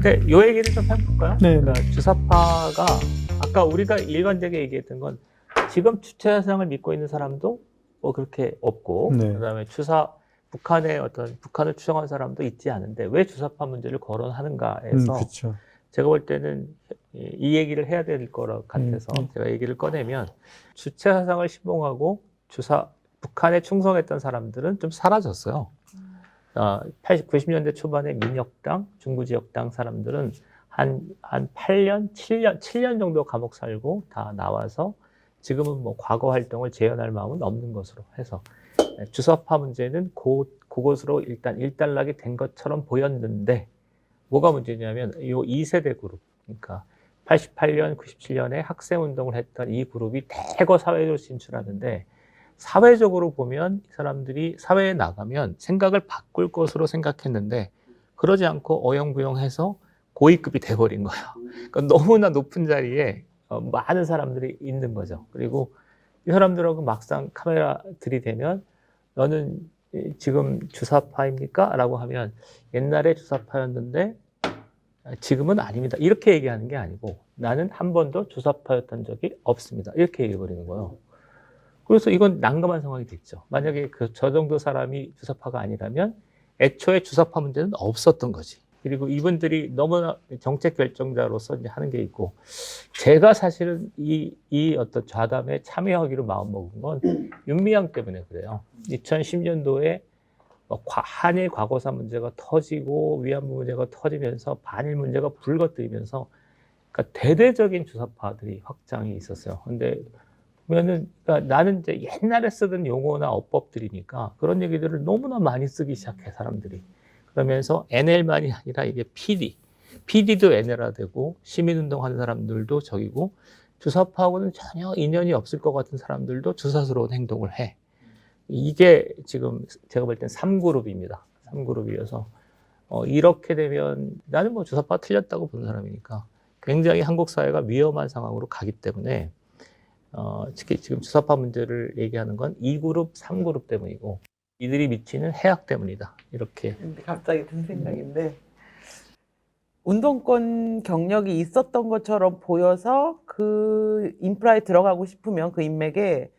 근데 요 얘기를 좀 해볼까요? 네. 그러니까 주사파가 아까 우리가 일관되게 얘기했던 건 지금 주체사상을 믿고 있는 사람도 뭐 그렇게 없고 네. 그다음에 북한의 어떤 북한을 추종한 사람도 있지 않은데 왜 주사파 문제를 거론하는가에서 그렇죠. 제가 볼 때는 이 얘기를 해야 될 거라 같아서 제가 얘기를 꺼내면 주체사상을 신봉하고 북한에 충성했던 사람들은 좀 사라졌어요. 90년대 초반에 민혁당, 중구지역당 사람들은 한 8년, 7년 정도 감옥 살고 다 나와서 지금은 뭐 과거 활동을 재현할 마음은 없는 것으로 해서 주사파 문제는 그것으로 일단 일단락이 된 것처럼 보였는데 뭐가 문제냐면 이 2세대 그룹, 그러니까 88년, 97년에 학생운동을 했던 이 그룹이 대거 사회로 진출하는데 사회적으로 보면 이 사람들이 사회에 나가면 생각을 바꿀 것으로 생각했는데 그러지 않고 어영부영해서 고위급이 돼버린 거야. 그러니까 너무나 높은 자리에 많은 사람들이 있는 거죠. 그리고 이 사람들하고 막상 카메라 들이대면 너는 지금 주사파입니까? 라고 하면 옛날에 주사파였는데 지금은 아닙니다. 이렇게 얘기하는 게 아니고 나는 한 번도 주사파였던 적이 없습니다. 이렇게 얘기해버리는 거예요. 그래서 이건 난감한 상황이 됐죠. 만약에 저 정도 사람이 주사파가 아니라면 애초에 주사파 문제는 없었던 거지. 그리고 이분들이 너무나 정책 결정자로서 이제 하는 게 있고, 제가 사실은 이 어떤 좌담에 참여하기로 마음먹은 건 윤미향 때문에 그래요. 2010년도에 한일 과거사 문제가 터지고 위안부 문제가 터지면서 반일 문제가 불거뜨리면서 그러니까 대대적인 주사파들이 확장이 있었어요. 근데 보면은 그러니까 나는 이제 옛날에 쓰던 용어나 어법들이니까 그런 얘기들을 너무나 많이 쓰기 시작해 사람들이. 그러면서 NL만이 아니라 이게 PD도 NL화되고 시민운동하는 사람들도 저기고 주사파하고는 전혀 인연이 없을 것 같은 사람들도 주사스러운 행동을 해. 이게 지금 제가 볼 땐 3그룹입니다. 3그룹이어서 이렇게 되면 나는 뭐 주사파 틀렸다고 보는 사람이니까 굉장히 한국 사회가 위험한 상황으로 가기 때문에 특히 지금 주사파 문제를 얘기하는 건 2그룹, 3그룹 때문이고 이들이 미치는 해악 때문이다. 이렇게. 근데 갑자기 든 생각인데 운동권 경력이 있었던 것처럼 보여서 그 인프라에 들어가고 싶으면 그 인맥에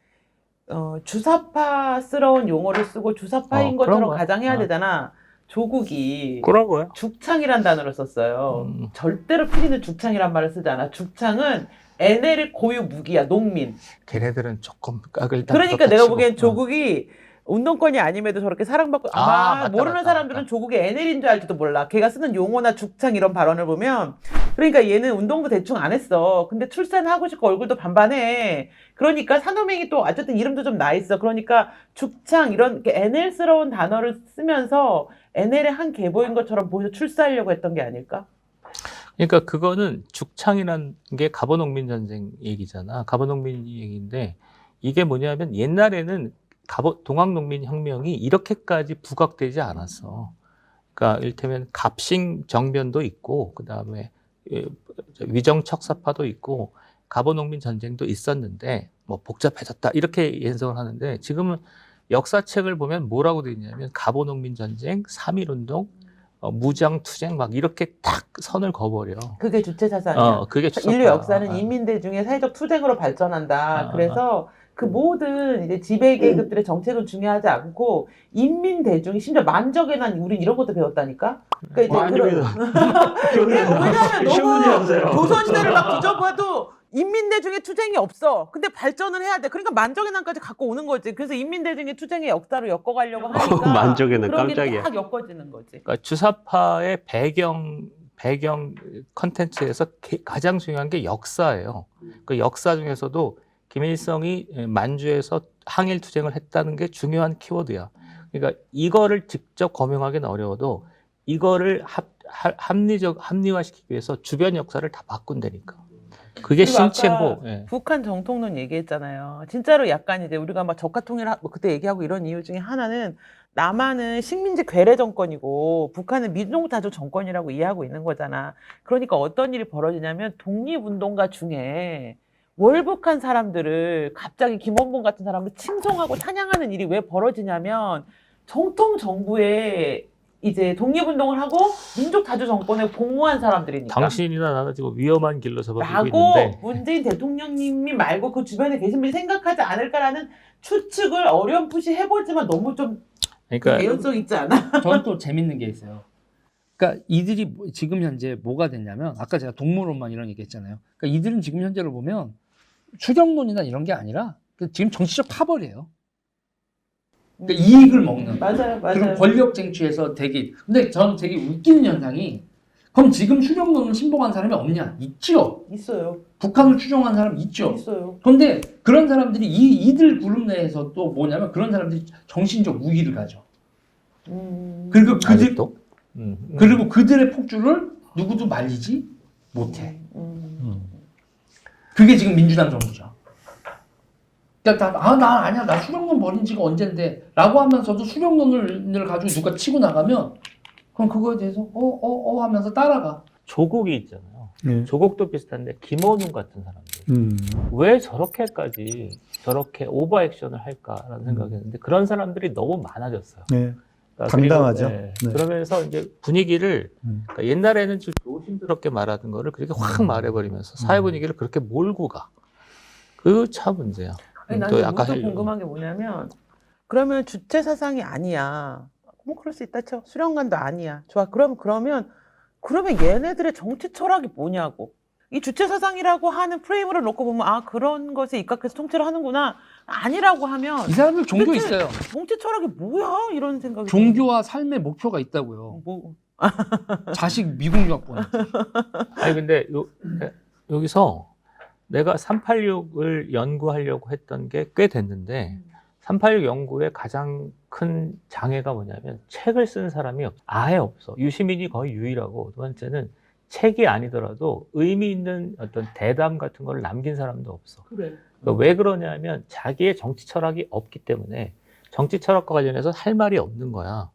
주사파스러운 용어를 쓰고 주사파인 것처럼 가장해야 되잖아. 조국이 그런 거야. 죽창이란 단어를 썼어요. 절대로 피디는 죽창이란 말을 쓰지 않아. 죽창은 NL의 고유 무기야, 농민. 걔네들은 조금 깍을 그러니까 내가 보기엔 조국이 운동권이 아님에도 저렇게 사랑받고 아마 모르는 사람들은 조국이 NL인 줄 알지도 몰라. 걔가 쓰는 용어나 죽창 이런 발언을 보면 그러니까 얘는 운동도 대충 안 했어. 근데 출세는 하고 싶고 얼굴도 반반해. 그러니까 산호맹이 또 어쨌든 이름도 좀 나 있어. 그러니까 죽창 이런 NL스러운 단어를 쓰면서 NL의 한 계보인 것처럼 보여서 출세하려고 했던 게 아닐까? 그러니까 그거는 죽창이라는 게 갑오농민전쟁 얘기잖아. 갑오농민 얘기인데 이게 뭐냐면 옛날에는 동학농민혁명이 이렇게까지 부각되지 않았어. 그러니까 이를테면 갑신 정변도 있고 그 다음에 위정척사파도 있고 갑오농민 전쟁도 있었는데 뭐 복잡해졌다 이렇게 연상을 하는데 지금은 역사책을 보면 뭐라고 돼 있냐면 갑오농민 전쟁, 3.1운동, 무장투쟁 막 이렇게 딱 선을 그어버려. 그게 주체사상이야. 그게 인류 역사는 인민대중의 사회적 투쟁으로 발전한다. 그래서 그 모든 이제 지배계급들의 정책은 중요하지 않고 인민대중이 심지어 만적에 난 우린 이런 것도 배웠다니까. 그러니까 이제 왜냐하면 너무 조선시대를 막 뒤져봐도 인민대중의 투쟁이 없어. 근데 발전을 해야 돼. 그러니까 만적의 난까지 갖고 오는 거지. 그래서 인민대중의 투쟁의 역사로 엮어가려고 하니까 만적의 난 그런 깜짝이야. 게 딱 엮어지는 거지. 그러니까 주사파의 배경 컨텐츠에서 가장 중요한 게 역사예요. 그 역사 중에서도 김일성이 만주에서 항일 투쟁을 했다는 게 중요한 키워드야. 그러니까 이거를 직접 검증하기는 어려워도 이거를 합리화시키기 위해서 주변 역사를 다 바꾼다니까. 그게 신체고. 예. 북한 정통론 얘기했잖아요. 진짜로 약간 이제 우리가 막 적화통일 그때 얘기하고 이런 이유 중에 하나는 남한은 식민지 괴뢰 정권이고 북한은 민족다조 정권이라고 이해하고 있는 거잖아. 그러니까 어떤 일이 벌어지냐면 독립운동가 중에 월북한 사람들을 갑자기 김원봉 같은 사람을 칭송하고 찬양하는 일이 왜 벌어지냐면 정통 정부의 이제 독립운동을 하고 민족자주 정권에 복무한 사람들이니까. 당신이나 나는 지금 위험한 길로 접어들고 라고 있는데 문재인 대통령님이 말고 그 주변에 계신 분이 생각하지 않을까라는 추측을 어렴풋이 해보지만 너무 좀 그러니까 개연성 있지 않아? 저는 또 재밌는 게 있어요. 그러니까 이들이 지금 현재 뭐가 됐냐면 아까 제가 동물론만 이런 얘기했잖아요. 그러니까 이들은 지금 현재로 보면 수령론이나 이런 게 아니라 지금 정치적 파벌이에요. 그러니까 이익을 먹는. 맞아요, 그리고 맞아요. 권력 쟁취에서 되게. 근데 저는 되게 웃기는 현상이 그럼 지금 수령론을 신봉한 사람이 없냐? 있죠. 있어요, 북한을 추종한 사람 있죠. 있어요. 그런데 그런 사람들이 이들 그룹 내에서 또 뭐냐면 그런 사람들이 정신적 우위를 가져. 그리고 그들 아직도 그리고 그들의 폭주를 누구도 말리지 못해. 그게 지금 민주당 정부죠. 그러니까 나 아니야. 나 수령론 버린 지가 언젠데 라고 하면서도 수령론을 가지고 누가 치고 나가면 그럼 그거에 대해서 하면서 따라가. 조국이 있잖아요. 네. 조국도 비슷한데 김원웅 같은 사람들 왜 저렇게까지 저렇게 오버 액션을 할까라는 생각했는데 그런 사람들이 너무 많아졌어요. 네. 그러니까 당당하죠. 그리고, 네. 그러면서 이제 분위기를 그러니까 옛날에는 좀 조심스럽게 말하던 거를 그렇게 확 말해버리면서 사회 분위기를 그렇게 몰고 가. 그 참 문제야. 아니, 또 나는 아까 모두 궁금한 게 뭐냐면 그러면 주체 사상이 아니야. 뭐 그럴 수 있다 쳐. 수령관도 아니야. 좋아. 그러면 얘네들의 정치 철학이 뭐냐고. 이 주체 사상이라고 하는 프레임을 놓고 보면 아 그런 것에 입각해서 통치를 하는구나. 아니라고 하면 이 사람들 종교 도대체 있어요. 정치 철학이 뭐야? 이런 생각이 종교와 삶의 목표가 있다고요. 뭐 자식 미국 유학보내. 아니 근데 여기서 내가 386을 연구하려고 했던 게 꽤 됐는데 386 연구의 가장 큰 장애가 뭐냐면 책을 쓴 사람이 아예 없어. 유시민이 거의 유일하고 두 번째는 책이 아니더라도 의미 있는 어떤 대담 같은 걸 남긴 사람도 없어. 그래. 그러니까 왜 그러냐면 자기의 정치 철학이 없기 때문에 정치 철학과 관련해서 할 말이 없는 거야.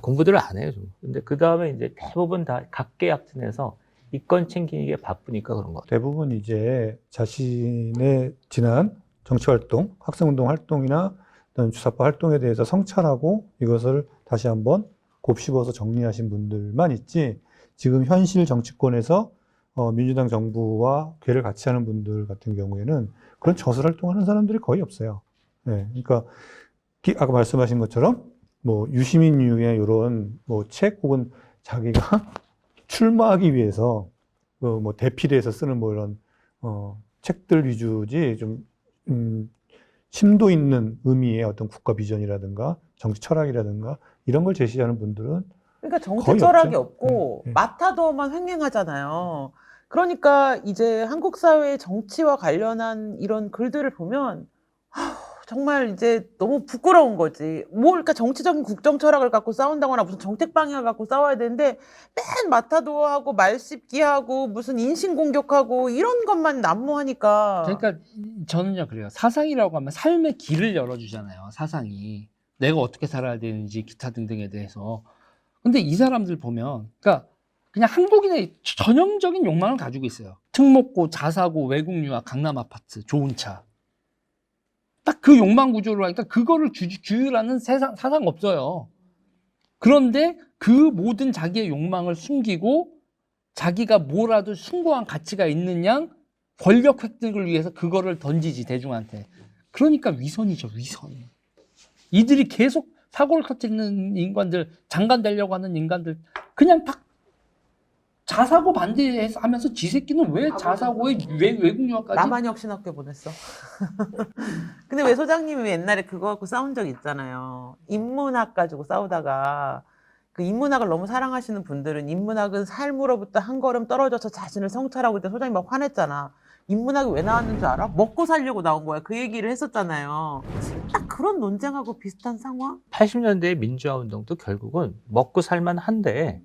공부들을 안 해요. 좀. 근데 그 다음에 이제 대부분 다 각계약진해서 이권 챙기기에 바쁘니까 그런 거 같아요. 대부분 이제 자신의 지난 정치활동, 학생운동 활동이나 어떤 주사파 활동에 대해서 성찰하고 이것을 다시 한번 곱씹어서 정리하신 분들만 있지 지금 현실 정치권에서 민주당 정부와 궤를 같이 하는 분들 같은 경우에는 그런 저술 활동하는 사람들이 거의 없어요. 네, 그러니까 아까 말씀하신 것처럼 뭐 유시민류의 이런 뭐 책 혹은 자기가 출마하기 위해서 뭐 대피대에서 쓰는 뭐 이런 책들 위주지 좀 심도 있는 의미의 어떤 국가 비전이라든가 정치 철학이라든가 이런 걸 제시하는 분들은 그러니까 정치 거의 철학이 없죠. 없고 네. 마타도어만 횡행하잖아요. 그러니까 이제 한국 사회의 정치와 관련한 이런 글들을 보면 정말 이제 너무 부끄러운 거지. 그러니까 정치적인 국정 철학을 갖고 싸운다거나 무슨 정책 방향을 갖고 싸워야 되는데 맨 마타도어하고 말 씹기하고 무슨 인신 공격하고 이런 것만 난무하니까. 그러니까 저는요 그래요. 사상이라고 하면 삶의 길을 열어주잖아요. 사상이 내가 어떻게 살아야 되는지 기타 등등에 대해서. 근데 이 사람들 보면 그러니까 그냥 한국인의 전형적인 욕망을 가지고 있어요. 특목고, 자사고, 외국 유학, 강남 아파트, 좋은 차. 딱 그 욕망 구조로 하니까 그거를 규율하는 사상 없어요. 그런데 그 모든 자기의 욕망을 숨기고 자기가 뭐라도 숭고한 가치가 있는 양 권력 획득을 위해서 그거를 던지지 대중한테. 그러니까 위선이죠, 위선. 이들이 계속 사고를 터뜨리는 인간들, 장관 되려고 하는 인간들 그냥 딱 자사고 반대하면서 지 새끼는 왜 자사고에 외국 유학까지? 나만이 없신학교 보냈어. 근데 왜 소장님이 옛날에 그거 갖고 싸운 적 있잖아요. 인문학 가지고 싸우다가 그 인문학을 너무 사랑하시는 분들은 인문학은 삶으로부터 한 걸음 떨어져서 자신을 성찰하고 있다. 소장님 막 화냈잖아. 인문학이 왜 나왔는 줄 알아? 먹고 살려고 나온 거야. 그 얘기를 했었잖아요. 딱 그런 논쟁하고 비슷한 상황? 80년대의 민주화 운동도 결국은 먹고 살만 한데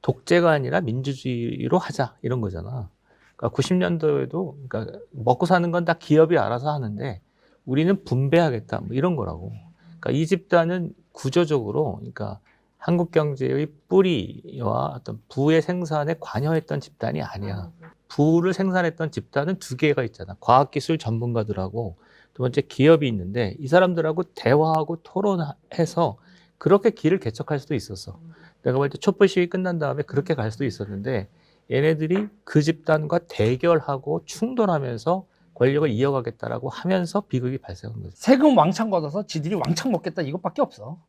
독재가 아니라 민주주의로 하자 이런 거잖아. 그러니까 90년도에도 그러니까 먹고 사는 건 다 기업이 알아서 하는데 우리는 분배하겠다 뭐 이런 거라고. 그러니까 이 집단은 구조적으로 그러니까 한국 경제의 뿌리와 어떤 부의 생산에 관여했던 집단이 아니야. 부를 생산했던 집단은 두 개가 있잖아. 과학기술 전문가들하고 두 번째 기업이 있는데 이 사람들하고 대화하고 토론해서 그렇게 길을 개척할 수도 있었어. 내가 볼 때 촛불 시위 끝난 다음에 그렇게 갈 수도 있었는데 얘네들이 그 집단과 대결하고 충돌하면서 권력을 이어가겠다라고 하면서 비극이 발생한 거죠. 세금 왕창 걷어서 지들이 왕창 먹겠다 이것밖에 없어.